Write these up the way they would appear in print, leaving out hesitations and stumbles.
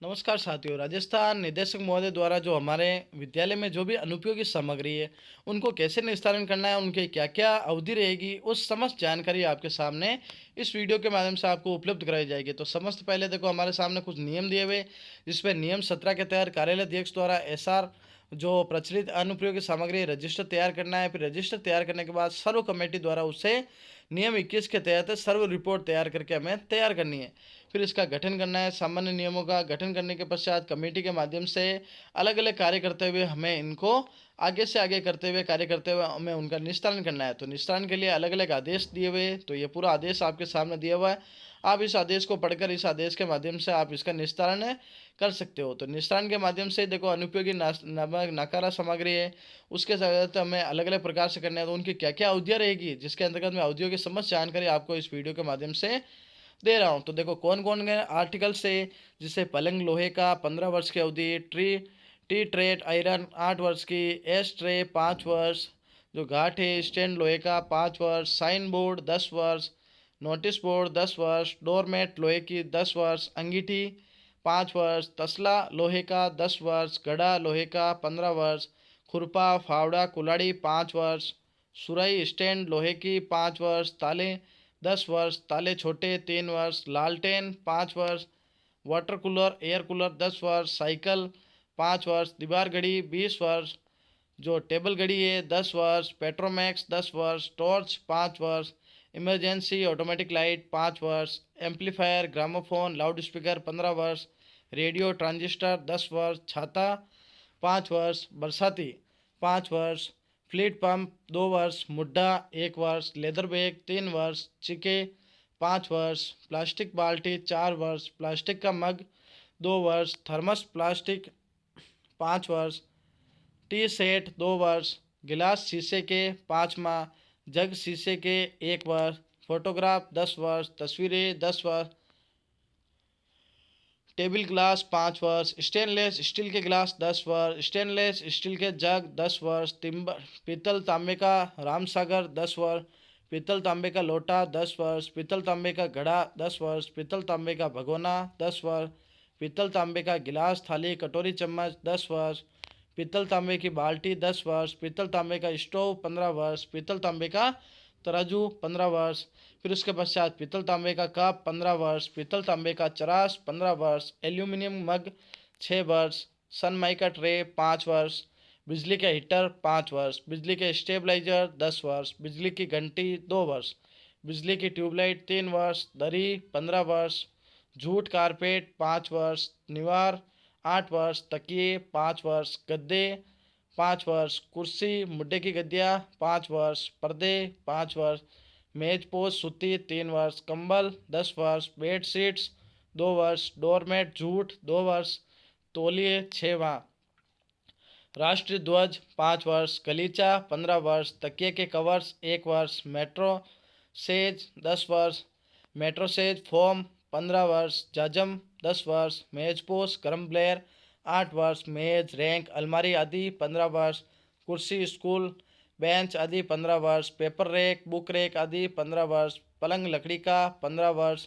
नमस्कार साथियों, राजस्थान निदेशक महोदय द्वारा जो हमारे विद्यालय में जो भी अनुपयोगी सामग्री है, उनको कैसे निस्तारण करना है, उनकी क्या-क्या अवधि रहेगी, उस समस्त जानकारी आपके सामने इस वीडियो के माध्यम से आपको उपलब्ध कराई जाएगी। तो समस्त पहले देखो हमारे सामने कुछ नियम दिए हुए, जिसपे नियम 17 के तहत कार्यालय अध्यक्ष द्वारा एसआर जो प्रचलित अनुपयोगी सामग्री रजिस्टर तैयार करना है, फिर रजिस्टर तैयार करने के बाद सर्व कमेटी द्वारा उसे नियम 21 के तहत सर्व रिपोर्ट तैयार करके हमें तैयार करनी है। फिर इसका गठन करना है। सामान्य नियमों का गठन करने के पश्चात कमेटी के माध्यम से अलग अलग कार्य करते हुए हमें इनको आगे से आगे करते हुए कार्य करते हुए हमें उनका निस्तारण करना है। तो निस्तारण के लिए अलग अलग आदेश दिए हुए हैं। तो ये पूरा आदेश आपके सामने दिया हुआ है। आप इस आदेश को पढ़कर इस आदेश के माध्यम से आप इसका निस्तारण कर सकते हो। तो निस्तारण के माध्यम से देखो अनुपयोगी नकारा सामग्री है, उसके साथ हमें अलग अलग प्रकार से करना है। तो उनकी क्या क्या अवधियाँ रहेगी, जिसके अंतर्गत मैं अवधियों की समस्त जानकारी आपको इस वीडियो के माध्यम से दे रहा हूँ। तो देखो कौन कौन के आर्टिकल्स है, जिससे पलंग लोहे का 15 वर्ष की अवधि, टी ट्रेट आयरन 8 वर्ष की, एस ट्रे 5 वर्ष, जो घाट है स्टैंड लोहे का 5 वर्ष, साइन बोर्ड 10 वर्ष, नोटिस बोर्ड 10 वर्ष, डोरमेट लोहे की 10 वर्ष, अंगीठी 5 वर्ष, तसला लोहे का 10 वर्ष, घड़ा लोहे का 15 वर्ष, खुरपा फावड़ा कुल्हाड़ी 5 वर्ष, सुराही स्टैंड लोहे की 5 वर्ष, ताले 10 वर्ष, ताले छोटे 3 वर्ष, लालटेन 5 वर्ष, वाटर कूलर एयर कूलर 10 वर्ष, साइकिल 5 वर्ष, दीवार घड़ी 20 वर्ष, जो टेबल घड़ी है 10 वर्ष, पेट्रोमैक्स 10 वर्ष, टॉर्च 5 वर्ष, इमरजेंसी ऑटोमेटिक लाइट 5 वर्ष, एम्पलीफायर ग्रामोफोन लाउड स्पीकर 15 वर्ष, रेडियो ट्रांजिस्टर 10 वर्ष, छाता 5 वर्ष, बरसाती 5 वर्ष, फ्लीट पंप 2 वर्ष, मुड्डा 1 वर्ष, लेदर बैग 3 वर्ष, चिके 5 वर्ष, प्लास्टिक बाल्टी 4 वर्ष, प्लास्टिक का मग 2 वर्ष, थर्मस प्लास्टिक 5 वर्ष, टी सेट 2 वर्ष, गिलास शीशे के 5 माह, जग शीशे के 1 वर्ष, फोटोग्राफ 10 वर्ष, तस्वीरें 10 वर्ष, टेबल ग्लास 5 वर्ष, स्टेनलेस स्टील के ग्लास 10 वर्ष, स्टेनलेस स्टील के जग 10 वर्ष, तिम्बर पीतल तांबे का रामसागर 10 वर्ष, पीतल तांबे का लोटा 10 वर्ष, पीतल तांबे का घड़ा 10 वर्ष, पीतल तांबे का भगोना 10 वर्ष, पीतल तांबे का गिलास थाली कटोरी चम्मच 10 वर्ष, पीतल तांबे की बाल्टी 10 वर्ष, पीतल तांबे का स्टोव 15 वर्ष, पीतल तांबे का तराजू 15 वर्ष, फिर उसके पश्चात पीतल तांबे का कप 15 वर्ष, पीतल तांबे का चरास 15 वर्ष, एल्यूमिनियम मग 6 वर्ष, सनमाइका ट्रे 5 वर्ष, बिजली के हीटर 5 वर्ष, बिजली के स्टेबलाइजर 10 वर्ष, बिजली की घंटी 2 वर्ष, बिजली की ट्यूबलाइट 3 वर्ष, दरी 15 वर्ष, जूट कारपेट 5 वर्ष, निवार 8 वर्ष, तकिए 5 वर्ष, गद्दे 5 वर्ष, कुर्सी मुड्ढे की गद्दियाँ 5 वर्ष, पर्दे 5 वर्ष, मेज पोस्ट सूती 3 वर्ष, कंबल 10 वर्ष, बेड शीट्स 2 वर्ष, डोरमेट जूट 2 वर्ष, तौलिए 6 माह, राष्ट्रीय ध्वज 5 वर्ष, गलीचा 15 वर्ष, तकिए के कवर्स 1 वर्ष, मेट्रो सेज 10 वर्ष, मेट्रो सेज फोम 15 वर्ष, जाजम 10 वर्ष, मेज पोस्ट गर्म ब्लेयर 8 वर्ष, मेज रैंक अलमारी आदि 15 वर्ष, कुर्सी स्कूल बेंच आदि 15 वर्ष, पेपर रैक बुक रैक आदि 15 वर्ष, पलंग लकड़ी का 15 वर्ष,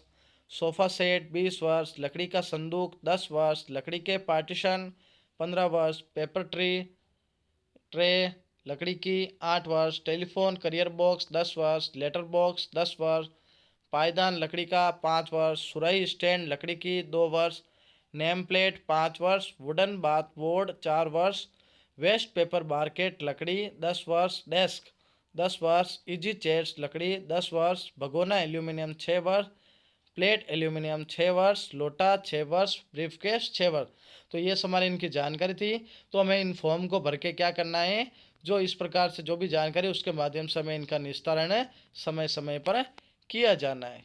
सोफ़ा सेट 20 वर्ष, लकड़ी का संदूक 10 वर्ष, लकड़ी के पार्टीशन 15 वर्ष, पेपर ट्रे लकड़ी की 8 वर्ष, टेलीफोन करियर बॉक्स 10 वर्ष, लेटर बॉक्स 10 वर्ष, पायदान लकड़ी का 5 वर्ष, सुराही स्टैंड लकड़ी की 2 वर्ष, नेम प्लेट 5 वर्ष, वुडन बाथ बोर्ड 4 वर्ष, वेस्ट पेपर बारकेट लकड़ी 10 वर्ष, डेस्क 10 वर्ष, इजी चेयर्स लकड़ी 10 वर्ष, भगोना एल्यूमिनियम 6 वर्ष, प्लेट एल्यूमिनियम 6 वर्ष, लोटा 6 वर्ष, ब्रीफकेस 6 वर्ष। तो ये हमारी इनकी जानकारी थी। तो हमें इन फॉर्म को भर के क्या करना है, जो इस प्रकार से जो भी जानकारी उसके माध्यम से हमें इनका निस्तारण समय समय पर किया जाना है।